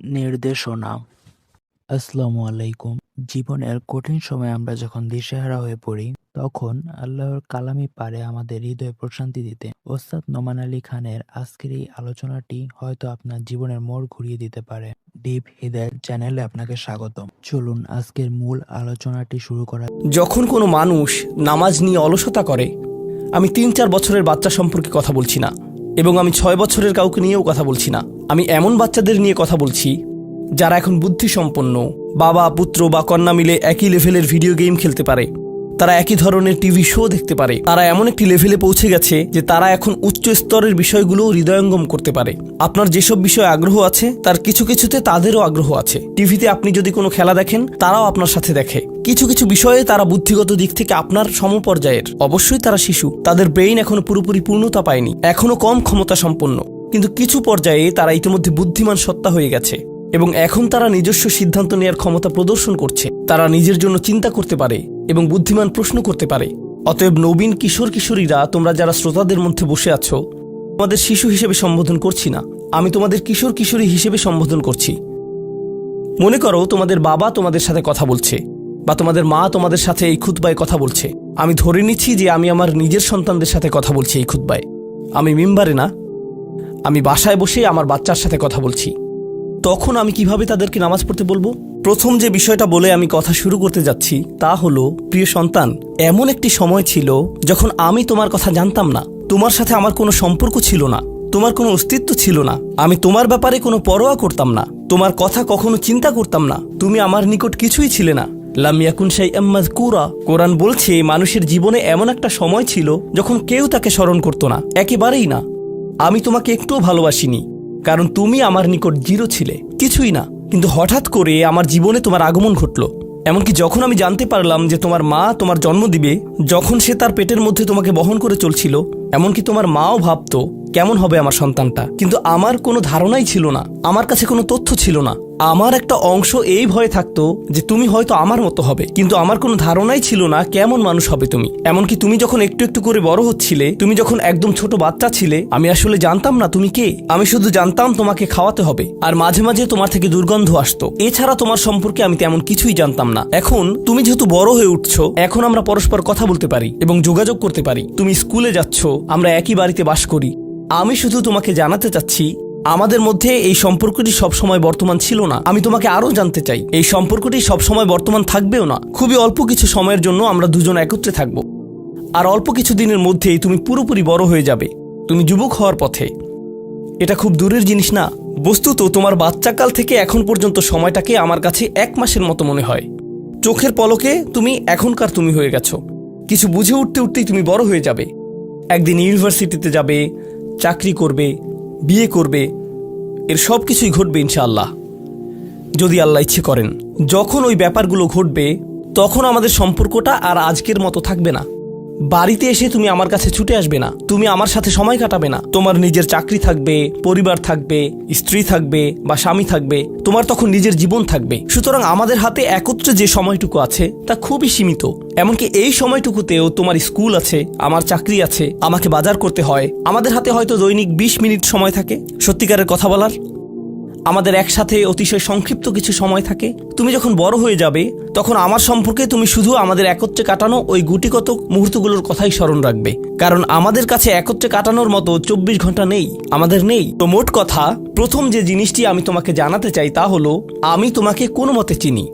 নির্দেশনা। আসসালামু আলাইকুম। জীবনের কঠিন সময়ে আমরা যখন দিশেহারা হয়ে পড়ি, তখন আল্লাহর কালামই পারে আমাদের হৃদয়ে প্রশান্তি দিতে। ওস্তাদ নোমান আলী খানের আজকের এই আলোচনাটি হয়তো আপনার জীবনের মোড় ঘুরিয়ে দিতে পারে। ডিপ হিদায়াত চ্যানেলে আপনাকে স্বাগতম। চলুন আজকের মূল আলোচনাটি শুরু করা। যখন কোনো মানুষ নামাজ নিয়ে অলসতা করে, আমি ৩-৪ বছরের বাচ্চা সম্পর্কে কথা বলছি না, এবং আমি ৬ বছরের কাউকে নিয়েও কথা বলছি না। আমি এমন বাচ্চাদের নিয়ে কথা বলছি যারা এখন বুদ্ধিসম্পন্ন, বাবা পুত্র বা কন্যা মিলে একই লেভেলের ভিডিও গেম খেলতে পারে, তারা একই ধরনের টিভি শো দেখতে পারে, তারা এমন একটি লেভেলে পৌঁছে গেছে যে তারা এখন উচ্চ স্তরের বিষয়গুলো হৃদয়ঙ্গম করতে পারে। আপনার যেসব বিষয়ে আগ্রহ আছে তার কিছু কিছুতে তাদেরও আগ্রহ আছে। টিভিতে আপনি যদি কোনো খেলা দেখেন, তারাও আপনার সাথে দেখে। কিছু কিছু বিষয়ে তারা বুদ্ধিগত দিক থেকে আপনার সমপর্যায়ের। অবশ্যই তারা শিশু, তাদের ব্রেইন এখনো পুরোপুরি পূর্ণতা পায়নি, এখনো কম ক্ষমতা সম্পন্ন, কিন্তু কিছু পর্যায়ে তারা ইতিমধ্যে বুদ্ধিমান সত্তা হয়ে গেছে এবং এখন তারা নিজস্ব সিদ্ধান্ত নেওয়ার ক্ষমতা প্রদর্শন করছে। তারা নিজের জন্য চিন্তা করতে পারে এবং বুদ্ধিমান প্রশ্ন করতে পারে। অতএব নবীন কিশোর কিশোরীরা, তোমরা যারা শ্রোতাদের মধ্যে বসে আছো, তোমাদের শিশু হিসেবে সম্বোধন করছি না, আমি তোমাদের কিশোর কিশোরী হিসেবে সম্বোধন করছি। মনে করো তোমাদের বাবা তোমাদের সাথে কথা বলছে, বা তোমাদের মা তোমাদের সাথে এই খুতবায় কথা বলছে। আমি ধরে নিচ্ছি যে আমি আমার নিজের সন্তানদের সাথে কথা বলছি এই খুতবায়। আমি মিম্বারে না, আমি বাসায় বসে আমার বাচ্চার সাথে কথা বলছি। তখন আমি কিভাবে তাদেরকে নামাজ পড়তে বলবো? প্রথম যে বিষয়টা বলে আমি কথা শুরু করতে যাচ্ছি তা হলো, প্রিয় সন্তান, এমন একটি সময় ছিল যখন আমি তোমার কথা জানতাম না, তোমার সাথে আমার কোনো সম্পর্ক ছিল না, তোমার কোনো অস্তিত্ব ছিল না, আমি তোমার ব্যাপারে কোনো পরোয়া করতাম না, তোমার কথা কখনো চিন্তা করতাম না, তুমি আমার নিকট কিছুই ছিলে না। লাম ইয়াকুন শাইআম মাযকুরা। কোরআন বলছে মানুষের জীবনে এমন একটা সময় ছিল যখন কেউ তাকে স্মরণ করতো না, একেবারেই না। আমি তোমাকে একটুও ভালোবাসিনি, কারণ তুমি আমার নিকট জিরো ছিলে, কিছুই না। কিন্তু হঠাৎ করে আমার জীবনে তোমার আগমন ঘটল। এমনকি যখন আমি জানতে পারলাম যে তোমার মা তোমার জন্ম দিবে, যখন সে তার পেটের মধ্যে তোমাকে বহন করে চলছিল, এমনকি তোমার মাও ভাবতো কেমন হবে আমার সন্তানটা, কিন্তু আমার কোনো ধারণাই ছিল না, আমার কাছে কোনো তথ্য ছিল না। আমার একটা অংশ এই ভয়ে থাকতো যে তুমি হয়তো আমার মতো হবে, কিন্তু আমার কোনো ধারণাই ছিল না কেমন মানুষ হবে তুমি। এমনকি তুমি যখন একটু একটু করে বড় হচ্ছিলে, তুমি যখন একদম ছোট বাচ্চা ছিলে, আমি আসলে জানতাম না তুমি কে। আমি শুধু জানতাম তোমাকে খাওয়াতে হবে, আর মাঝে মাঝে তোমার থেকে দুর্গন্ধ আসতো। এছাড়া তোমার সম্পর্কে আমি তেমন কিছুই জানতাম না। এখন তুমি যেহেতু বড় হয়ে উঠছো, এখন আমরা পরস্পর কথা বলতে পারি এবং যোগাযোগ করতে পারি। তুমি স্কুলে যাচ্ছ, আমরা একই বাড়িতে বাস করি। আমি শুধু তোমাকে জানাতে চাচ্ছি, আমাদের মধ্যে এই সম্পর্কটি সবসময় বর্তমান ছিল না। আমি তোমাকে আরও জানতে চাই, এই সম্পর্কটি সবসময় বর্তমান থাকবেও না। খুবই অল্প কিছু সময়ের জন্য আমরা দুজন একত্রে থাকব, আর অল্প কিছু দিনের মধ্যেই তুমি পুরোপুরি বড় হয়ে যাবে, তুমি যুবক হওয়ার পথে। এটা খুব দূরের জিনিস না। বস্তুত তোমার বাচ্চাকাল থেকে এখন পর্যন্ত সময়টাকে আমার কাছে 1 মাসের মতো মনে হয়। চোখের পলকে তুমি এখনকার তুমি হয়ে গেছো। কিছু বুঝে উঠতে উঠতেই তুমি বড় হয়ে যাবে। একদিন ইউনিভার্সিটিতে যাবে, চাকরি করবে, বিয়ে করবে, এর সব কিছুই ঘটবে ইনশাআল্লাহ, যদি আল্লাহ ইচ্ছে করেন। যখন ওই ব্যাপারগুলো ঘটবে, তখন আমাদের সম্পর্কটা আর আজকের মতো থাকবে না। বাড়িতে এসে তুমি আমার কাছে ছুটে আসবে না, তুমি আমার সাথে সময় কাটাবে না। তোমার নিজের চাকরি থাকবে, পরিবার থাকবে, স্ত্রী থাকবে বা স্বামী থাকবে, তোমার তখন নিজের জীবন থাকবে। সুতরাং আমাদের হাতে একত্রে যে সময়টুকু আছে তা খুবই সীমিত। এমনকি এই সময়টুকুতেও তোমার স্কুল আছে, আমার চাকরি আছে, আমাকে বাজার করতে হয়। আমাদের হাতে হয়তো দৈনিক 20 মিনিট সময় থাকে সত্যিকারের কথা বলার। আমাদের একসাথে অতিশয় সংক্ষিপ্ত কিছু সময় থাকে। তুমি যখন বড় হয়ে যাবে, তখন আমার সম্পর্কে তুমি শুধু আমাদের একত্রে কাটানো ওই গুটিকত মুহূর্তগুলোর কথাই স্মরণ রাখবে, কারণ আমাদের কাছে একত্রে কাটানোর মতো 24 ঘন্টা নেই, আমাদের নেই। তো মোট কথা, প্রথম যে জিনিসটি আমি তোমাকে জানাতে চাই তা হলো, আমি তোমাকে কোনো মতে চিনি।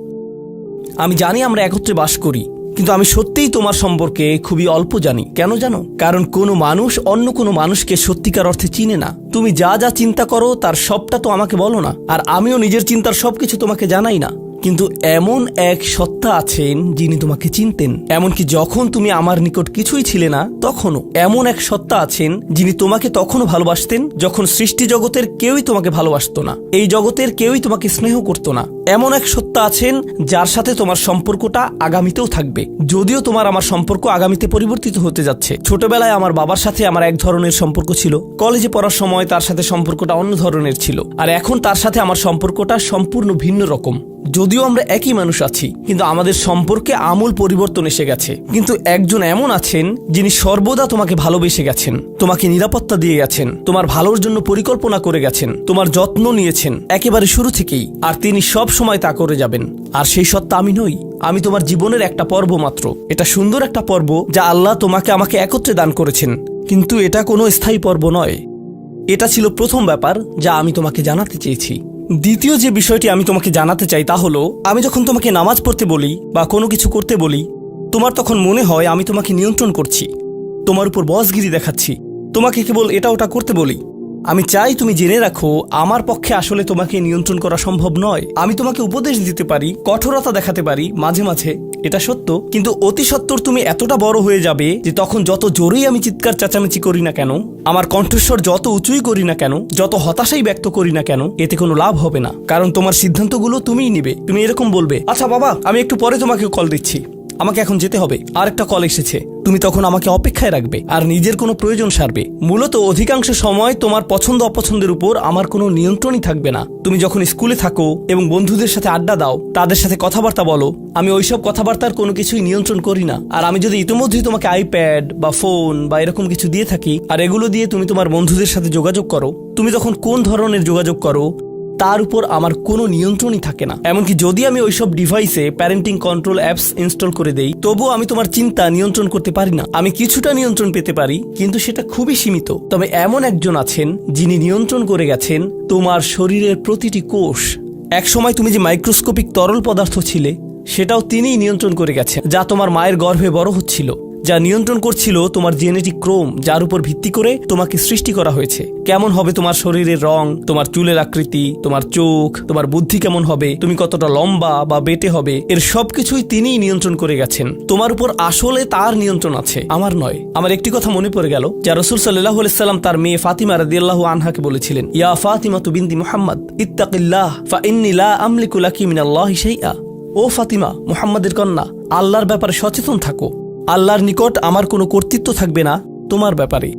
আমি জানি আমরা একত্রে বাস করি, কিন্তু আমি সত্যিই তোমার সম্পর্কে খুবই অল্প জানি। কেন জানো? কারণ কোনো মানুষ অন্য কোনো মানুষকে সত্যিকার অর্থে চিনে না। তুমি যা যা চিন্তা করো তার সবটা তো আমাকে বলো না, আর আমিও নিজের চিন্তার সবকিছু তোমাকে জানাই না। কিন্তু এমন এক সত্তা আছেন যিনি তোমাকে চিনতেন, এমনকি যখন তুমি আমার নিকট কিছুই ছিলে না তখনও। এমন এক সত্তা আছেন যিনি তোমাকে তখনও ভালোবাসতেন যখন সৃষ্টি জগতের কেউই তোমাকে ভালোবাসতো না, এই জগতের কেউই তোমাকে স্নেহ করতো না। এমন এক সত্তা আছেন যার সাথে তোমার সম্পর্কটা আগামীতেও থাকবে, যদিও তোমার আমার সম্পর্ক আগামীতে পরিবর্তিত হতে যাচ্ছে। ছোটবেলায় আমার বাবার সাথে আমার এক ধরনের সম্পর্ক ছিল, কলেজে পড়ার সময় তার সাথে সম্পর্কটা অন্য ধরনের ছিল, আর এখন তার সাথে আমার সম্পর্কটা সম্পূর্ণ ভিন্ন রকম। যদিও আমরা একই মানুষ আছি, কিন্তু আমাদের সম্পর্কে আমূল পরিবর্তন এসে গেছে। কিন্তু একজন এমন আছেন যিনি সর্বদা তোমাকে ভালোবেসে গেছেন, তোমাকে নিরাপত্তা দিয়ে গেছেন, তোমার ভালোর জন্য পরিকল্পনা করে গেছেন, তোমার যত্ন নিয়েছেন একেবারে শুরু থেকেই, আর তিনি সব সময় তা করে যাবেন। আর সেই সত্তা আমি নই, আমি তোমার জীবনের একটা পর্ব মাত্র। এটা সুন্দর একটা পর্ব যা আল্লাহ তোমাকে আমাকে একত্রে দান করেছেন, কিন্তু এটা কোনো স্থায়ী পর্ব নয়। এটা ছিল প্রথম ব্যাপার যা আমি তোমাকে জানাতে চেয়েছি। দ্বিতীয় যে বিষয়টি আমি তোমাকে জানাতে চাই তা হলো, আমি যখন তোমাকে নামাজ পড়তে বলি বা কোনো কিছু করতে বলি, তোমার তখন মনে হয় আমি তোমাকে নিয়ন্ত্রণ করছি, তোমার উপর বসগিরি দেখাচ্ছি, তোমাকে কেবল এটা ওটা করতে বলি। আমি চাই তুমি জেনে রাখো, আমার পক্ষে আসলে তোমাকে নিয়ন্ত্রণ করা সম্ভব নয়। আমি তোমাকে উপদেশ দিতে পারি, কঠোরতা দেখাতে পারি মাঝে মাঝে, এটা সত্য, কিন্তু অতি সত্বর তুমি এতটা বড় হয়ে যাবে যে তখন যত জোরেই আমি চিৎকার চেঁচামেচি করি না কেন, আমার কণ্ঠস্বর যত উঁচুই করি না কেন, যত হতাশাই ব্যক্ত করি না কেন, এতে কোনো লাভ হবে না। কারণ তোমার সিদ্ধান্তগুলো তুমিই নিবে। তুমি এরকম বলবে, আচ্ছা বাবা, আমি একটু পরে তোমাকে কল দিচ্ছি, আমাকে এখন যেতে হবে, আর একটা কল এসেছে। তুমি তখন আমাকে অপেক্ষায় রাখবে আর নিজের কোনো প্রয়োজন সারবে। মূলত অধিকাংশ সময় তোমার পছন্দ অপছন্দের উপর আমার কোনো নিয়ন্ত্রণই থাকবে না। তুমি যখন স্কুলে থাকো এবং বন্ধুদের সাথে আড্ডা দাও, তাদের সাথে কথাবার্তা বলো, আমি ওইসব কথাবার্তার কোনো কিছুই নিয়ন্ত্রণ করি না। আর আমি যদি ইতিমধ্যেই তোমাকে আইপ্যাড বা ফোন বা এরকম কিছু দিয়ে থাকি, আর এগুলো দিয়ে তুমি তোমার বন্ধুদের সাথে যোগাযোগ করো, তুমি তখন কোন ধরনের যোগাযোগ করো তার উপর আমার কোনো নিয়ন্ত্রণই থাকে না। এমনকি যদি আমি ওইসব ডিভাইসে প্যারেন্টিং কন্ট্রোল অ্যাপস ইনস্টল করে দেই, তবুও আমি তোমার চিন্তা নিয়ন্ত্রণ করতে পারি না। আমি কিছুটা নিয়ন্ত্রণ পেতে পারি, কিন্তু সেটা খুবই সীমিত। তবে এমন একজন আছেন যিনি নিয়ন্ত্রণ করে গেছেন তোমার শরীরের প্রতিটি কোষ। একসময় তুমি যে মাইক্রোস্কোপিক তরল পদার্থ ছিলে, সেটাও তিনিই নিয়ন্ত্রণ করে গেছেন, যা তোমার মায়ের গর্ভে বড় হচ্ছিল, যা নিয়ন্ত্রণ করছিল তোমার জেনেটিক ক্রোম, যার উপর ভিত্তি করে তোমাকে সৃষ্টি করা হয়েছে। কেমন হবে তোমার শরীরের রং, তোমার চুলের আকৃতি, তোমার চোখ, তোমার বুদ্ধি কেমন হবে, তুমি কতটা লম্বা বা বেটে হবে, এর সবকিছুই তিনিই নিয়ন্ত্রণ করে গেছেন। তোমার উপর আসলে তার নিয়ন্ত্রণ আছে, আমার নয়। আমার একটি কথা মনে পড়ে গেল, যা রাসূল সাল্লাল্লাহু আলাইহি সাল্লাম তার মেয়ে ফাতিমা রাদিয়াল্লাহু আনহাকে বলেছিলেন, ইয়া ফাতিমা বিনতি মুহাম্মদ ইত্তাকিল্লাহ ফা ইন্নী লা আমলিকু লাকি মিনাল্লাহি শাইআ। ও ফাতিমা, মুহাম্মাদের কন্যা, আল্লাহর ব্যাপারে সচেতন থাকো। আল্লাহর নিকট আমার কোনো কর্তৃত্ব থাকবে না তোমার ব্যাপারে।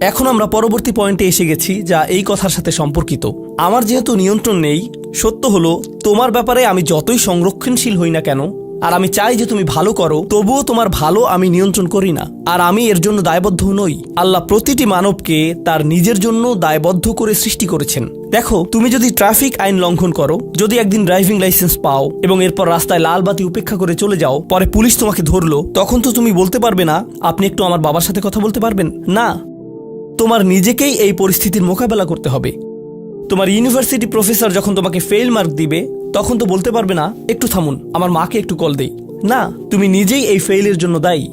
এখন আমরা পরবর্তী পয়েন্টে এসে গেছি, যা এই কথার সাথে সম্পর্কিত। আমার যেহেতু নিয়ন্ত্রণ নেই, সত্য হলো তোমার ব্যাপারে আমি যতই সংরক্ষণশীল হই না কেন, আর আমি চাই যে তুমি ভালো করো, তবুও তোমার ভালো আমি নিয়ন্ত্রণ করি না, আর আমি এর জন্য দায়বদ্ধ নই। আল্লাহ প্রতিটি মানবকে তার নিজের জন্য দায়বদ্ধ করে সৃষ্টি করেছেন। দেখো, তুমি যদি ট্রাফিক আইন লঙ্ঘন করো, যদি একদিন ড্রাইভিং লাইসেন্স পাও এবং এরপর রাস্তায় লাল বাতি উপেক্ষা করে চলে যাও, পরে পুলিশ তোমাকে ধরলো, তখন তো তুমি বলতে পারবে না, আপনি একটু আমার বাবার সাথে কথা বলতে পারবেন না। তোমার নিজেকেই এই পরিস্থিতির মোকাবেলা করতে হবে। তোমার ইউনিভার্সিটি প্রফেসর যখন তোমাকে ফেল মার্ক দিবে, তখন তো বলতে পারবে না, একটু থামুন, আমার মাকে একটু কল দেই। না, তুমি নিজেই এই ফেইলের জন্য দায়ী।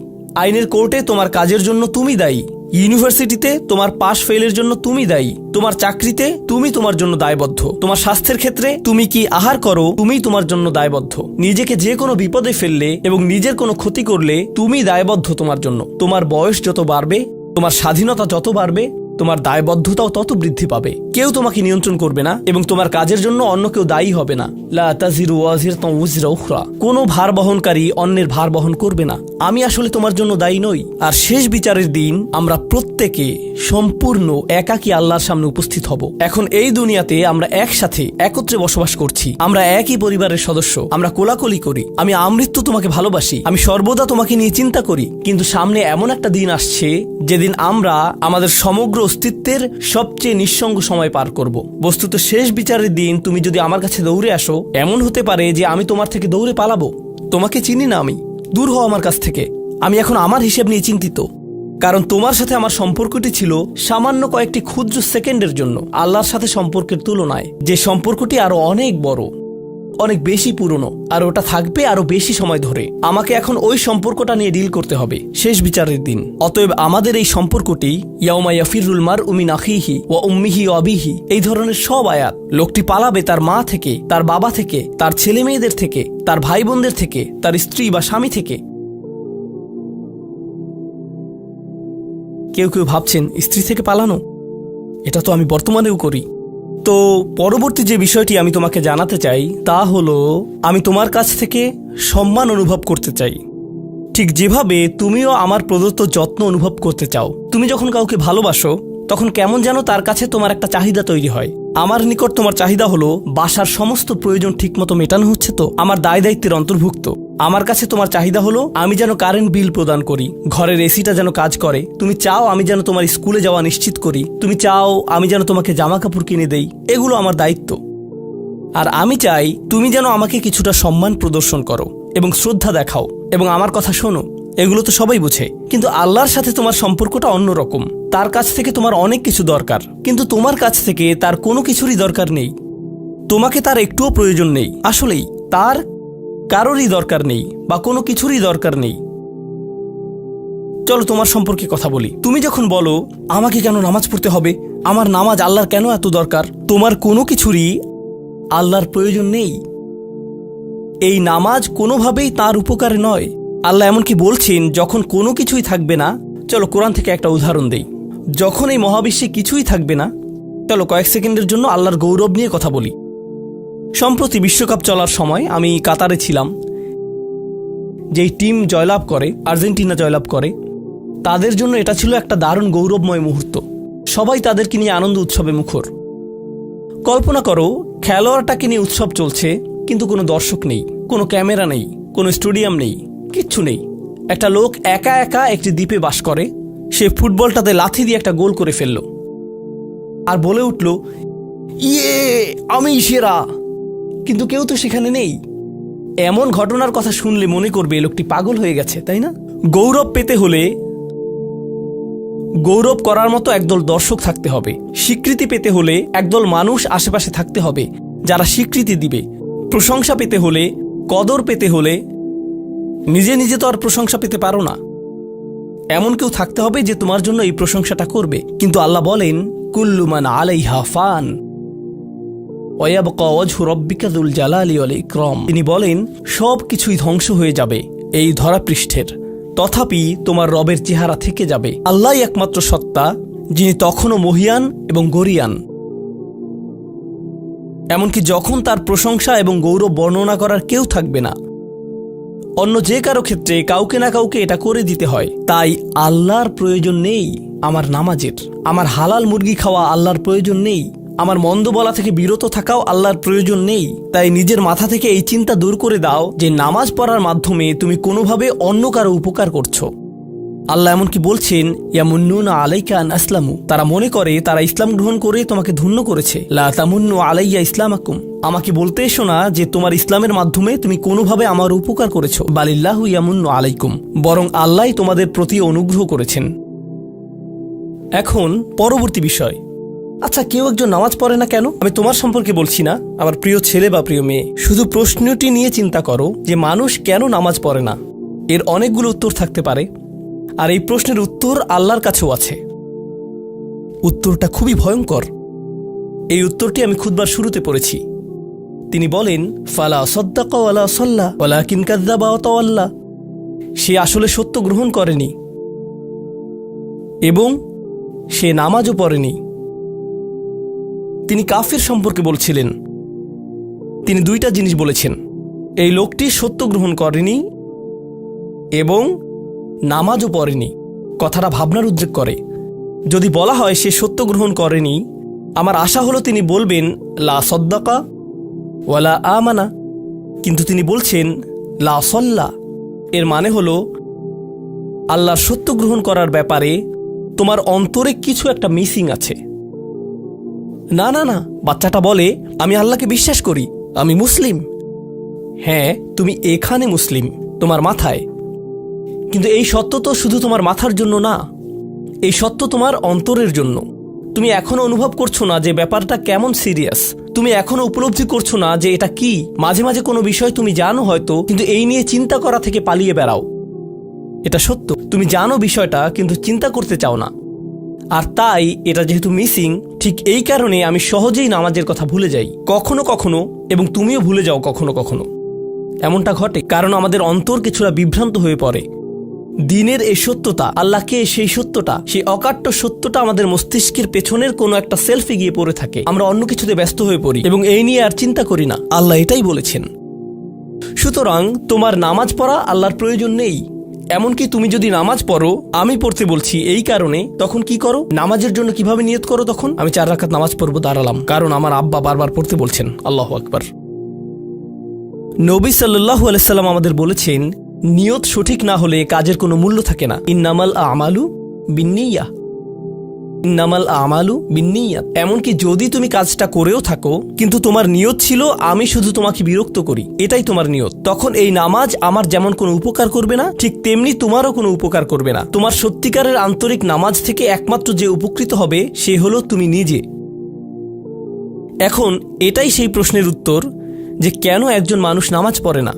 আইনের কোর্টে তোমার কাজের জন্য তুমি দায়ী, ইউনিভার্সিটিতে তোমার পাস ফেলের জন্য তুমি দায়ী, তোমার চাকরিতে তুমি তোমার জন্য দায়বদ্ধ, তোমার স্বাস্থ্যের ক্ষেত্রে তুমি কি আহার করো তুমি তোমার জন্য দায়বদ্ধ। নিজেকে যে কোনো বিপদে ফেললে এবং নিজের কোনো ক্ষতি করলে তুমি দায়বদ্ধ তোমার জন্য। তোমার বয়স যত বাড়বে, তোমার স্বাধীনতা যত বাড়বে, তোমার দায়বদ্ধতাও তত বৃদ্ধি পাবে। কেউ তোমাকে নিয়ন্ত্রণ করবে না এবং তোমার কাজের জন্য অন্য কেউ দায়ী হবে না। লা তাজিরু ওয়াজিরাতুন উযরা উখরা। কোনো ভার বহনকারী অন্যের ভার বহন করবে না। আমি আসলে তোমার জন্য দায়ী নই। আর শেষ বিচারের দিন আমরা প্রত্যেকে সম্পূর্ণ একাকী আল্লাহর সামনে উপস্থিত হব। এখন এই দুনিয়াতে আমরা একসাথে একত্রে বসবাস করছি, আমরা একই পরিবারের সদস্য, আমরা কোলাকুলি করি, আমি আমৃত্যু তোমাকে ভালোবাসি, আমি সর্বদা তোমাকে নিয়ে চিন্তা করি। কিন্তু সামনে এমন একটা দিন আসছে যেদিন আমরা আমাদের সমগ্র অস্তিত্বের সবচেয়ে নিঃসঙ্গ সময় পার করব। বস্তুত শেষ বিচারের দিন তুমি যদি আমার কাছে দৌড়ে আসো, এমন হতে পারে যে আমি তোমার থেকে দৌড়ে পালাবো। তোমাকে চিনি না আমি, দূর হও আমার কাছ থেকে। আমি এখন আমার হিসেব নিয়ে চিন্তিত, কারণ তোমার সাথে আমার সম্পর্কটি ছিল সামান্য কয়েকটি ক্ষুদ্র সেকেন্ডের জন্য। আল্লাহর সাথে সম্পর্কের তুলনায় যে সম্পর্কটি আরো অনেক বড়, অনেক বেশি পুরনো, আর ওটা থাকবে আরো বেশি সময় ধরে। আমাকে এখন ওই সম্পর্কটা নিয়ে ডিল করতে হবে শেষ বিচারের দিন। অতএব আমাদের এই সম্পর্কটি ইয়াউমা ইয়াফিরুল মারউ মিন আখিহি ওয়া উম্মিহি ওয়া আবিহি, এই ধরনের সব আয়াত। লোকটি পালাবে তার মা থেকে, তার বাবা থেকে, তার ছেলে মেয়েদের থেকে, তার ভাই বোনদের থেকে, তার স্ত্রী বা স্বামী থেকে। কেউ কেউ ভাবছেন স্ত্রী থেকে পালানো, এটা তো আমি বর্তমানেও করি। তো পরবর্তী যে বিষয়টি আমি তোমাকে জানাতে চাই তা হলো আমি তোমার কাছ থেকে সম্মান অনুভব করতে চাই, ঠিক যেভাবে তুমিও আমার প্রদত্ত যত্ন অনুভব করতে চাও। তুমি যখন কাউকে ভালোবাসো তখন কেমন যেন তার কাছে তোমার একটা চাহিদা তৈরি হয়। আমার নিকট তোমার চাহিদা হলো বাসার সমস্ত প্রয়োজন ঠিকমতো মেটানো হচ্ছে তো, আমার দায় দায়িত্বের অন্তর্ভুক্ত। আমার কাছে তোমার চাহিদা হলো আমি যেন কারেন্ট বিল প্রদান করি, ঘরের এসিটা যেন কাজ করে। তুমি চাও আমি যেন তোমার স্কুলে যাওয়া নিশ্চিত করি, তুমি চাও আমি যেন তোমাকে জামা কাপড় কিনে দেই। এগুলো আমার দায়িত্ব। আর আমি চাই তুমি যেন আমাকে কিছুটা সম্মান প্রদর্শন করো এবং শ্রদ্ধা দেখাও এবং আমার কথা শোনো। এগুলো তো সবাই বোঝে, কিন্তু আল্লাহর সাথে তোমার সম্পর্কটা অন্যরকম। তার কাছ থেকে তোমার অনেক কিছু দরকার, কিন্তু তোমার কাছ থেকে তার কোনো কিছুরই দরকার নেই। তোমাকে তার একটুও প্রয়োজন নেই। আসলেই তার কারোরই দরকার নেই বা কোনো কিছুরই দরকার নেই। চলো তোমার সম্পর্কে কথা বলি। তুমি যখন বলো আমাকে কেন নামাজ পড়তে হবে, আমার নামাজ আল্লাহর কেন এত দরকার, তোমার কোনো কিছুরই আল্লাহর প্রয়োজন নেই। এই নামাজ কোনোভাবেই তার উপকারে নয়। আল্লাহ এমনকি বলছেন যখন কোনো কিছুই থাকবে না, চলো কোরআন থেকে একটা উদাহরণ দেই। যখন এই মহাবিশ্বে কিছুই থাকবে না, চলো কয়েক সেকেন্ডের জন্য আল্লাহর গৌরব নিয়ে কথা বলি। সম্প্রতি বিশ্বকাপ চলার সময় আমি কাতারে ছিলাম। যেই টিম জয়লাভ করে, আর্জেন্টিনা জয়লাভ করে, তাদের জন্য এটা ছিল একটা দারুণ গৌরবময় মুহূর্ত। সবাই তাদেরকে নিয়ে আনন্দ উৎসবে মুখর। কল্পনা করো খেলোয়াড়টাকে নিয়ে উৎসব চলছে, কিন্তু কোনো দর্শক নেই, কোনো ক্যামেরা নেই, কোনো স্টেডিয়াম নেই, কিচ্ছু নেই। একটা লোক একা একা একটি দ্বীপে বাস করে। সে ফুটবলটাতে লাথি দিয়ে একটা গোল করে ফেলল আর বলে উঠল, ইয়ে আমি সেরা। কিন্তু কেউ তো সেখানে নেই। এমন ঘটনার কথা শুনলে মনে করবে লোকটি পাগল হয়ে গেছে, তাই না? গৌরব পেতে হলে গৌরব করার মতো একদল দর্শক থাকতে হবে। স্বীকৃতি পেতে হলে একদল মানুষ আশেপাশে থাকতে হবে যারা স্বীকৃতি দিবে। প্রশংসা পেতে হলে, কদর পেতে হলে নিজে নিজে তো আর প্রশংসা পেতে পারো না। এমন কেউ থাকতে হবে যে তোমার জন্য এই প্রশংসাটা করবে। কিন্তু আল্লাহ বলেন, কুল্লু মান আলাইহা ফান ওয়া ইয়াবকা ওয়াজহু রাব্বিকা যুল জালালি ওয়াল ইকরাম। তিনি বলেন সব কিছুই ধ্বংস হয়ে যাবে এই ধরাপৃষ্ঠের, তথাপি তোমার রবের চেহারা থেকে যাবে। আল্লাহই একমাত্র সত্তা যিনি তখনও মহিয়ান এবং গরিয়ান। এমনকি যখন তার প্রশংসা এবং গৌরব বর্ণনা করার কেউ থাকবে না, অন্য যে কারো ক্ষেত্রে কাউকে না কাউকে এটা করে দিতে হয়। তাই আল্লাহর প্রয়োজন নেই আমার নামাজের, আমার হালাল মুরগি খাওয়া আল্লাহর প্রয়োজন নেই, আমার মন্দ বলা থেকে বিরত থাকাও আল্লাহর প্রয়োজন নেই। তাই নিজের মাথা থেকে এই চিন্তা দূর করে দাও যে নামাজ পড়ার মাধ্যমে তুমি কোনোভাবে অন্য কারো উপকার করছো। আল্লাহ এমনকি বলছেন, ইয়ামুন্নুনা আলাইকা আন আসলামু, তারা মনে করে তারা ইসলাম গ্রহণ করে তোমাকে ধন্য করেছে। লা তামুন্নু আলাইয়া ইসলামাকুম, আমাকে বলতে এসো না যে তোমার ইসলামের মাধ্যমে তুমি কোনোভাবে আমার উপকার করেছো। বালিল্লাহু ইয়ামুন্নু আলাইকুম, বরং আল্লাহই তোমাদের প্রতি অনুগ্রহ করেছেন। এখন পরবর্তী বিষয়, আচ্ছা কেউ একজন নামাজ পড়ে না কেন? আমি তোমার সম্পর্কে বলছি না, আমার প্রিয় ছেলে বা প্রিয় মেয়ে। শুধু প্রশ্নটি নিয়ে চিন্তা করো যে মানুষ কেন নামাজ পড়ে না। এর অনেকগুলো উত্তর থাকতে পারে, আর এই প্রশ্নের উত্তর আল্লাহর কাছেও আছে। উত্তরটা খুবই ভয়ঙ্কর। এই উত্তরটি আমি খুতবার শুরুতে পড়েছি। তিনি বলেন, ফালা সাদ্দাকা ওয়ালা সাল্লা ওয়ালাকিন কাযযাবা ওয়া তাওয়াল্লা। সে আসলে সত্য গ্রহণ করেনি এবং সে নামাজও পড়েনি। তিনি কাফির সম্পর্কে বলছিলেন। তিনি দুইটা জিনিস বলেছেন, এই লোকটি সত্য গ্রহণ করেনি এবং নামাজও পড়েনি। কথাটা ভাবনার উদ্রেক করে। যদি বলা হয় সে সত্য গ্রহণ করেনি, আমার আশা হলো তিনি বলবেন লা সাদ্দাকা ওয়ালা আমানা, কিন্তু তিনি বলছেন লা সাল্লা। এর মানে হলো আল্লাহর সত্য গ্রহণ করার ব্যাপারে তোমার অন্তরে কিছু একটা মিসিং আছে। না না না, বাচ্চাটা বলে আমি আল্লাহকে বিশ্বাস করি, আমি মুসলিম। হ্যাঁ, তুমি এখানে মুসলিম, তোমার মাথায়। কিন্তু এই সত্য তো শুধু তোমার মাথার জন্য না, এই সত্য তোমার অন্তরের জন্য। তুমি এখনো অনুভব করছো না যে ব্যাপারটা কেমন সিরিয়াস। তুমি এখনো উপলব্ধি করছো না যে এটা কি। মাঝে মাঝে কোনো বিষয় তুমি জানো হয়তো, কিন্তু এই নিয়ে চিন্তা করা থেকে পালিয়ে বেড়াও। এটা সত্য, তুমি জানো বিষয়টা কিন্তু চিন্তা করতে চাও না। আর তাই এটা যেহেতু মিসিং, ঠিক এই কারণে আমি সহজেই নামাজের কথা ভুলে যাই কখনো কখনো, এবং তুমিও ভুলে যাও কখনো কখনো। এমনটা ঘটে কারণ আমাদের অন্তর কিছুটা বিভ্রান্ত হয়ে পড়ে। দিনের এই সত্যতা, আল্লাহকে সেই সত্যটা, সেই অকাট্য সত্যটা আমাদের মস্তিষ্কের পেছনের কোনো একটা সেলফে গিয়ে পড়ে থাকে। আমরা অন্য কিছুতে ব্যস্ত হয়ে পড়ি এবং এই নিয়ে আর চিন্তা করি না। আল্লাহ এটাই বলেছেন। সুতরাং তোমার নামাজ পড়া আল্লাহর প্রয়োজন নেই। এমনকি তুমি যদি নামাজ পড়ো, আমি পড়তে বলছি এই কারণে, তখন কি করো? নামাজের জন্য কিভাবে নিয়ত করো? তখন আমি 4 রাকাত নামাজ পড়বো, দাঁড়ালাম, কারণ আমার আব্বা বারবার পড়তে বলছেন। আল্লাহু আকবার। নবী সাল্লাল্লাহু আলাইহি সাল্লাম আমাদের বলেছেন, নিয়ত সঠিক না হলে কাজের কোনো মূল্য থাকে না। ইন্নামাল আমালু বিন্নিয়াহ, ইন্নামাল আমালু বিন্নিয়াত। এমনকি যদি তুমি কাজটা করেও থাকো কিন্তু তোমার নিয়ত ছিল আমি শুধু তোমাকে বিরক্ত করি, এটাই তোমার নিয়ত, তখন এই নামাজ আমার যেমন কোনো উপকার করবে না, ঠিক তেমনি তোমারও কোনো উপকার করবে না। তোমার সত্যিকারের আন্তরিক নামাজ থেকে একমাত্র যে উপকৃত হবে সে হলো তুমি নিজে। এখন এটাই সেই প্রশ্নের উত্তর যে কেন একজন মানুষ নামাজ পড়ে না।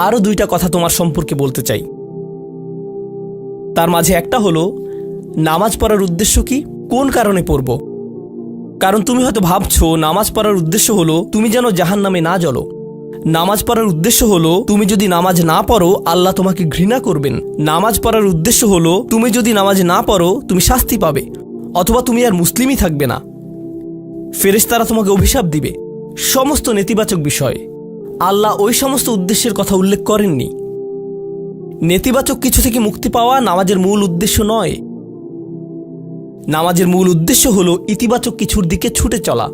আরও 2টা কথা তোমার সম্পর্কে বলতে চাই। তার মাঝে একটা হলো নামাজ পড়ার উদ্দেশ্য কি, কোন কারণে পড়ব। কারণ তুমি হয়তো ভাবছো নামাজ পড়ার উদ্দেশ্য হলো তুমি যেন জাহান্নামে না জ্বলো। নামাজ পড়ার উদ্দেশ্য হলো তুমি যদি নামাজ না পড়ো আল্লাহ তোমাকে ঘৃণা করবেন। নামাজ পড়ার উদ্দেশ্য হলো তুমি যদি নামাজ না পড়ো তুমি শাস্তি পাবে, অথবা তুমি আর মুসলিমই থাকবে না, ফেরেশতারা তোমাকে অভিশাপ দিবে। সমস্ত নেতিবাচক বিষয়। আল্লাহ ওই সমস্ত উদ্দেশ্যের কথা উল্লেখ করেননি। নেতিবাচক কিছু থেকে মুক্তি পাওয়া নামাজের মূল উদ্দেশ্য নয়। নামাজের মূল উদ্দেশ্য হলো ইতিবাচক কিছুর দিকে ছুটে চলা,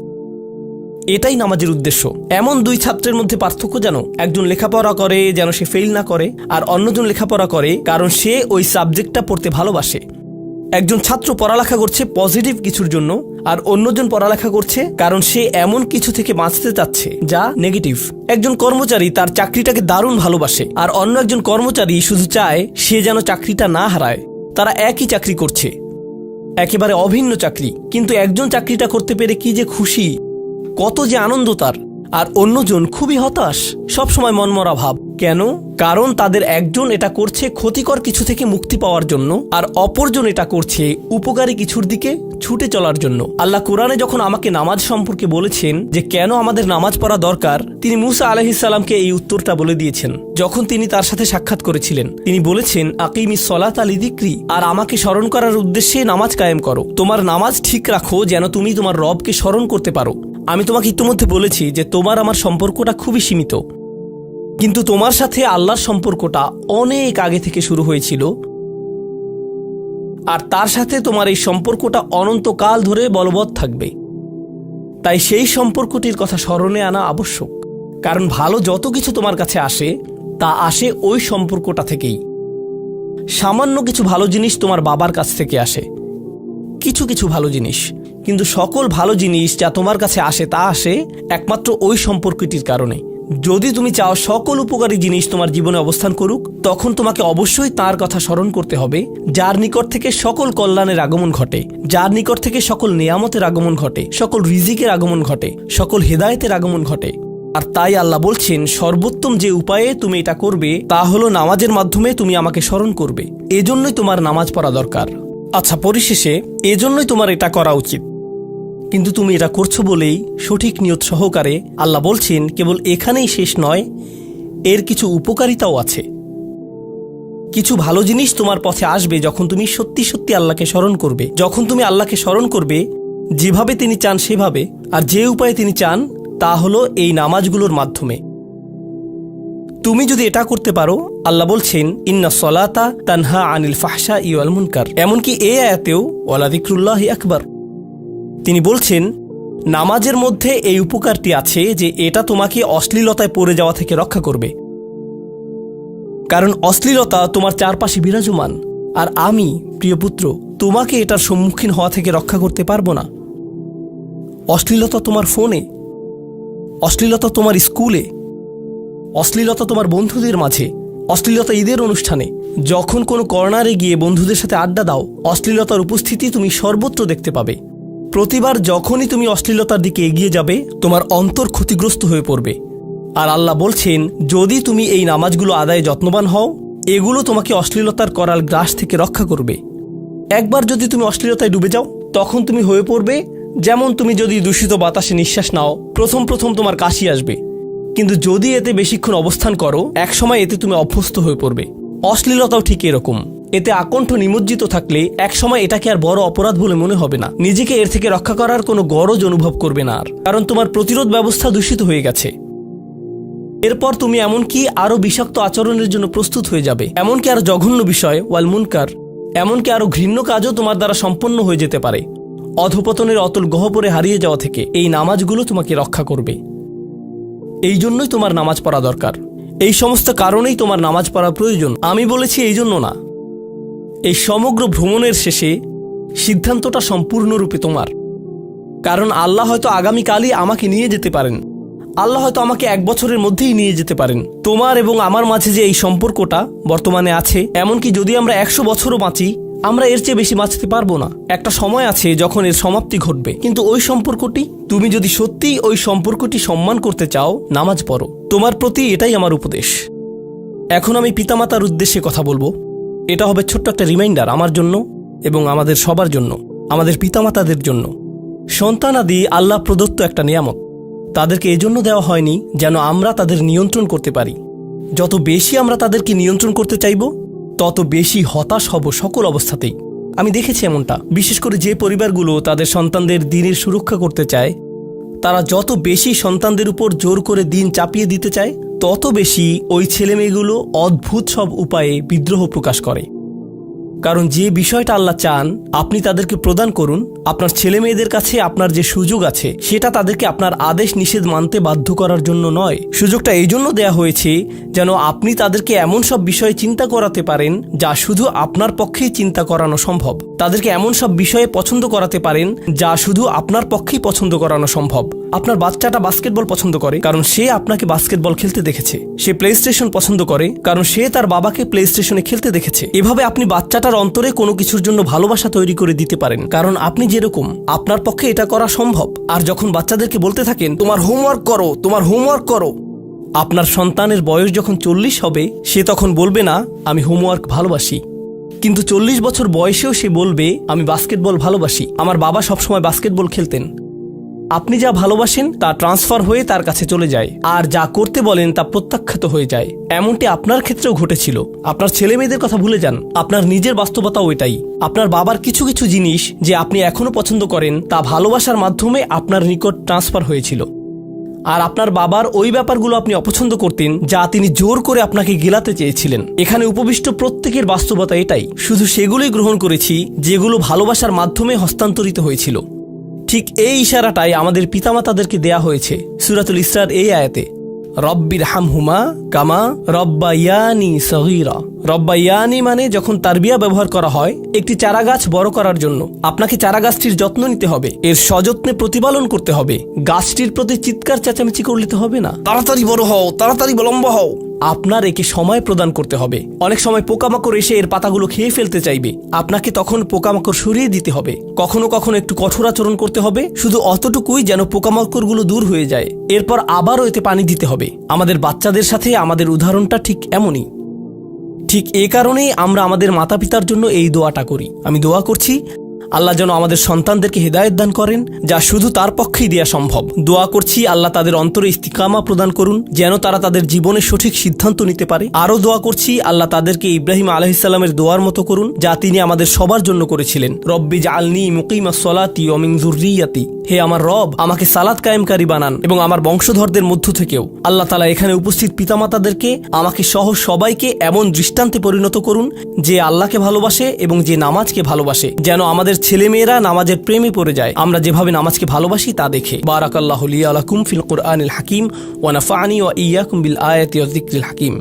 এটাই নামাজের উদ্দেশ্য। এমন 2 ছাত্রের মধ্যে পার্থক্য যেন একজন লেখাপড়া করে যেন সে ফেল না করে, আর অন্যজন লেখাপড়া করে কারণ সে ওই সাবজেক্টটা পড়তে ভালোবাসে। একজন ছাত্র পড়ালেখা করছে পজিটিভ কিছুর জন্য, আর অন্যজন পড়ালেখা করছে কারণ সে এমন কিছু থেকে বাঁচতে চাচ্ছে যা নেগেটিভ। একজন কর্মচারী তার চাকরিটাকে দারুণ ভালোবাসে, আর অন্য একজন কর্মচারী শুধু চায় সে যেন চাকরিটা না হারায়। তারা একই চাকরি করছে, একেবারে অভিন্ন চাকরি, কিন্তু একজন চাকরিটা করতে পেরে কি যে খুশি, কত যে আনন্দ তার, আর অন্যজন খুবই হতাশ, সবসময় মনমরা ভাব। কেন? কারণ তাদের একজন এটা করছে ক্ষতিকর কিছু থেকে মুক্তি পাওয়ার জন্য, আর অপরজন এটা করছে উপকারী কিছুর দিকে ছুটে চলার জন্য। আল্লাহ কোরআনে যখন আমাকে নামাজ সম্পর্কে বলেছেন যে কেন আমাদের নামাজ পড়া দরকার, তিনি মূসা আলাইহিস সালামকে এই উত্তরটা বলে দিয়েছেন। যখন তিনি তার সাথে সাক্ষাৎ করেছিলেন তিনি বলেছেন, আকিমিস সলাতা লিযিকরি, আর আমাকে স্মরণ করার উদ্দেশ্যে নামাজ কায়েম করো। তোমার নামাজ ঠিক রাখো যেন তুমি তোমার রবকে স্মরণ করতে পারো। আমি তোমাকে ইতিমধ্যে বলেছি যে তোমার আমার সম্পর্কটা খুবই সীমিত, কিন্তু তোমার সাথে আল্লাহর সম্পর্কটা অনেক আগে থেকে শুরু হয়েছিল, আর তার সাথে তোমার এই সম্পর্কটা অনন্তকাল ধরে বলবৎ থাকবে। তাই সেই সম্পর্কটির কথা স্মরণে আনা আবশ্যক, কারণ ভালো যত কিছু তোমার কাছে আসে তা আসে ওই সম্পর্কটা থেকেই। সামান্য কিছু ভালো জিনিস তোমার বাবার কাছ থেকে আসে, কিছু কিছু ভালো জিনিস, কিন্তু সকল ভালো জিনিস যা তোমার কাছে আসে তা আসে একমাত্র ওই সম্পর্কটির কারণে। যদি তুমি চাও সকল উপকারী জিনিস তোমার জীবনে অবস্থান করুক, তখন তোমাকে অবশ্যই তার কথা স্মরণ করতে হবে যার নিকট থেকে সকল কল্যাণের আগমন ঘটে, যার নিকট থেকে সকল নেয়ামতের আগমন ঘটে, সকল রিজিকের আগমন ঘটে, সকল হেদায়েতের আগমন ঘটে। আর তাই আল্লাহ বলছেন সর্বোত্তম যে উপায়ে তুমি এটা করবে তা হলো নামাজের মাধ্যমে তুমি আমাকে স্মরণ করবে। এজন্যই তোমার নামাজ পড়া দরকার। আচ্ছা, পরিশেষে এজন্যই তোমার এটা করা উচিত, কিন্তু তুমি এটা করছো বলেই সঠিক নিয়ত সহকারে। আল্লাহ বলছেন কেবল এখানেই শেষ নয়, এর কিছু উপকারিতাও আছে। কিছু ভালো জিনিস তোমার পথে আসবে যখন তুমি সত্যি সত্যি আল্লাহকে স্মরণ করবে। যখন তুমি আল্লাহকে স্মরণ করবে যেভাবে তিনি চান সেভাবে, আর যে উপায়ে তিনি চান তা হলো এই নামাজগুলোর মাধ্যমে। তুমি যদি এটা করতে পারো, আল্লাহ বলছেন ইন্না সলাতা তানহা আনিল ফাহশাই ওয়াল মুনকার। এমনকি এই আয়াতেও ওয়ালা যিকরুল্লাহি আকবার, তিনি বলছেন নামাজের মধ্যে এই উপকারটি আছে যে এটা তোমাকে অশ্লীলতায় পড়ে যাওয়া থেকে রক্ষা করবে। কারণ অশ্লীলতা তোমার চারপাশে বিরাজমান, আর আমি প্রিয় পুত্র তোমাকে এটার সম্মুখীন হওয়া থেকে রক্ষা করতে পারবো না। অশ্লীলতা তোমার ফোনে, অশ্লীলতা তোমার স্কুলে, অশ্লীলতা তোমার বন্ধুদের মাঝে, অশ্লীলতা ঈদের অনুষ্ঠানে, যখন কোনো কর্নারে গিয়ে বন্ধুদের সাথে আড্ডা দাও, অশ্লীলতার উপস্থিতি তুমি সর্বত্র দেখতে পাবে। প্রতিবার যখনই তুমি অশ্লীলতার দিকে এগিয়ে যাবে তোমার অন্তর ক্ষতিগ্রস্ত হয়ে পড়বে। আর আল্লাহ বলছেন যদি তুমি এই নামাজগুলো আদায়ে যত্নবান হও, এগুলো তোমাকে অশ্লীলতার করাল গ্রাস থেকে রক্ষা করবে। একবার যদি তুমি অশ্লীলতায় ডুবে যাও, তখন তুমি হয়ে পড়বে যেমন তুমি যদি দূষিত বাতাসে নিঃশ্বাস নাও, প্রথম প্রথম তোমার কাশি আসবে, কিন্তু যদি এতে বেশিক্ষণ অবস্থান করো একসময় এতে তুমি অভ্যস্ত হয়ে পড়বে। অশ্লীলতাও ঠিক এরকম। এতে আকণ্ঠ নিমজ্জিত থাকলে একসময় এটাকে আর বড় অপরাধ বলে মনে হবে না। নিজেকে এর থেকে রক্ষা করার কোনো গরজ অনুভব করবে না আর, কারণ তোমার প্রতিরোধ ব্যবস্থা দূষিত হয়ে গেছে। এরপর তুমি এমনকি আরো বিষাক্ত আচরণের জন্য প্রস্তুত হয়ে যাবে, এমনকি আরো জঘন্য বিষয় ওয়াল মুনকার, এমনকি আরো ঘৃণ্য কাজও তোমার দ্বারা সম্পন্ন হয়ে যেতে পারে। অধপতনের অতল গহ্বরে হারিয়ে যাওয়া থেকে এই নামাজগুলো তোমাকে রক্ষা করবে। এই জন্যই তোমার নামাজ পড়া দরকার। এই সমস্ত কারণেই তোমার নামাজ পড়া প্রয়োজন। আমি বলেছি এই জন্য না। এই সমগ্র ভ্রমণের শেষে সিদ্ধান্তটা সম্পূর্ণরূপে তোমার, কারণ আল্লাহ হয়তো আগামীকালই আমাকে নিয়ে যেতে পারেন। আল্লাহ হয়তো আমাকে 1 বছরের মধ্যেই নিয়ে যেতে পারেন। তোমার এবং আমার মাঝে যে এই সম্পর্কটা বর্তমানে আছে, এমনকি যদি আমরা 100 বছরও বাঁচি, আমরা এর চেয়ে বেশি বাঁচতে পারবো না। একটা সময় আছে যখন এর সমাপ্তি ঘটবে, কিন্তু ওই সম্পর্কটি, তুমি যদি সত্যিই ওই সম্পর্কটি সম্মান করতে চাও, নামাজ পড়ো। তোমার প্রতি এটাই আমার উপদেশ। এখন আমি পিতামাতার উদ্দেশ্যে কথা বলবো। এটা হবে ছোট্ট একটা রিমাইন্ডার আমার জন্য এবং আমাদের সবার জন্য, আমাদের পিতামাতাদের জন্য। সন্তানাদি আল্লাহ প্রদত্ত একটা নিয়ামত। তাদেরকে এজন্য দেওয়া হয়নি যেন আমরা তাদের নিয়ন্ত্রণ করতে পারি। যত বেশি আমরা তাদেরকে নিয়ন্ত্রণ করতে চাইব, তত বেশি হতাশ হব সকল অবস্থাতেই। আমি দেখেছি এমনটা, বিশেষ করে যে পরিবারগুলো তাদের সন্তানদের দিনের সুরক্ষা করতে চায়, তারা যত বেশি সন্তানদের উপর জোর করে দিন চাপিয়ে দিতে চায়, তত বেশি ওই ছেলেমেয়েগুলো অদ্ভুত সব উপায়ে বিদ্রোহ প্রকাশ করে। কারণ যে বিষয়টা আল্লাহ চান আপনি তাদেরকে প্রদান করুন, আপনার ছেলে মেয়েদের কাছে আপনার যে সুযোগ আছে সেটা তাদেরকে আপনার আদেশ নিষেধ মানতে বাধ্য করার জন্য নয়। সুযোগটা এই জন্য দেয়া হয়েছে যেন আপনি তাদেরকে এমন সব বিষয়ে চিন্তা করাতে পারেন যা শুধু আপনার পক্ষেই চিন্তা করানো সম্ভব। তাদেরকে এমন সব বিষয়ে পছন্দ করাতে পারেন যা শুধু আপনার পক্ষেই পছন্দ করানো সম্ভব। আপনার বাচ্চাটা বাস্কেটবল পছন্দ করে কারণ সে আপনাকে বাস্কেটবল খেলতে দেখেছে। সে প্লে স্টেশন পছন্দ করে কারণ সে তার বাবাকে প্লে স্টেশনে খেলতে দেখেছে। এভাবে আপনি বাচ্চাটার অন্তরে কোনো কিছুর জন্য ভালোবাসা তৈরি করে দিতে পারেন, কারণ আপনি যেরকম, আপনার পক্ষে এটা করা সম্ভব। আর যখন বাচ্চাদেরকে বলতে থাকেন তোমার হোমওয়ার্ক করো, তোমার হোমওয়ার্ক করো, আপনার সন্তানের বয়স যখন 40 হবে, সে তখন বলবে না আমি হোমওয়ার্ক ভালোবাসি, কিন্তু 40 বছর বয়সেও সে বলবে আমি বাস্কেটবল ভালোবাসি, আমার বাবা সবসময় বাস্কেটবল খেলতেন। আপনি যা ভালোবাসেন তা ট্রান্সফার হয়ে তার কাছে চলে যায়, আর যা করতে বলেন তা প্রত্যাখ্যাত হয়ে যায়। এমনটি আপনার ক্ষেত্রেও ঘটেছিল। আপনার ছেলে মেয়েদের কথা ভুলে যান, আপনার নিজের বাস্তবতাও এটাই। আপনার বাবার কিছু কিছু জিনিস যে আপনি এখনো পছন্দ করেন তা ভালোবাসার মাধ্যমে আপনার নিকট ট্রান্সফার হয়েছিল, আর আপনার বাবার ওই ব্যাপারগুলো আপনি অপছন্দ করতেন যা তিনি জোর করে আপনাকে গেলাতে চেয়েছিলেন। এখানে উপবিষ্ট প্রত্যেকের বাস্তবতা এটাই, শুধু সেগুলোই গ্রহণ করেছি যেগুলো ভালোবাসার মাধ্যমে হস্তান্তরিত হয়েছিল। ঠিক এই ইশারাটাই আমাদের পিতামাতাদেরকে দেয়া হয়েছে সূরাতুল ইসরার এই আয়াতে, রব্বির হামহুমা কামা রব্বায়ানি সগীরা। রব্বায়ানি মানে যখন তারবিয়া ব্যবহার করা হয় একটি চারাগাছ বড় করার জন্য, আপনাকে চারাগাছটির যত্ন নিতে হবে, এর সযত্নে প্রতিপালন করতে হবে। গাছটির প্রতি চিৎকার চেঁচামেচি করলে তো হবে না, তাড়াতাড়ি বড় হও, তাড়াতাড়ি লম্বা হও। আপনার একে সময় প্রদান করতে হবে। অনেক সময় পোকামাকড় এসে এর পাতাগুলো খেয়ে ফেলতে চাইবে, আপনাকে তখন পোকামাকড় সরিয়ে দিতে হবে। কখনো কখনো একটু কঠোর আচরণ করতে হবে, শুধু অতটুকুই যেন পোকামাকড়গুলো দূর হয়ে যায়। এরপর আবারও এতে পানি দিতে হবে। আমাদের বাচ্চাদের সাথে আমাদের উদাহরণটা ঠিক এমনই। ঠিক এ কারণেই আমরা আমাদের মাতা পিতার জন্য এই দোয়াটা করি। আমি দোয়া করছি আল্লাহ যেন আমাদের সন্তানদেরকে হেদায়েত দান করেন, যা শুধু তার পক্ষেই দেয়া সম্ভব। দোয়া করছি আল্লাহ তাদের অন্তরে ইস্তিকামা প্রদান করুন, যেন তারা তাদের জীবনে সঠিক সিদ্ধান্ত নিতে পারে। আরও দোয়া করছি আল্লাহ তাদেরকে ইব্রাহিম আলাইহিস সালামের দোয়ার মতো করুন, যা তিনি আমাদের সবার জন্য করেছিলেন, রব্বি জাআলনি মুকিমাস সলাতি ওয়া মিন যুররিয়াতি। হে আমার রব, আমাকে সালাত কায়েমকারী বানান এবং আমার বংশধরদের মধ্য থেকেও। আল্লাহ তাআলা এখানে উপস্থিত পিতামাতাদেরকে, আমাকে সহ সবাইকে এমন দৃষ্টান্তে পরিণত করুন যে আল্লাহকে ভালোবাসে এবং যে নামাজকে ভালোবাসে, যেন আমাদের ছেলেমেয়েরা নামাজের প্রেমে পড়ে যায় আমরা যেভাবে নামাজকে ভালোবাসি তা দেখে। বারাকাল্লাহু লি ওয়া লাকুম ফিল কুরআনিল হাকিম ওয়া নাফা'নি ওয়া ইয়্যাকুম বিল আয়াতি ওয়াজ যিকরিল হাকিম।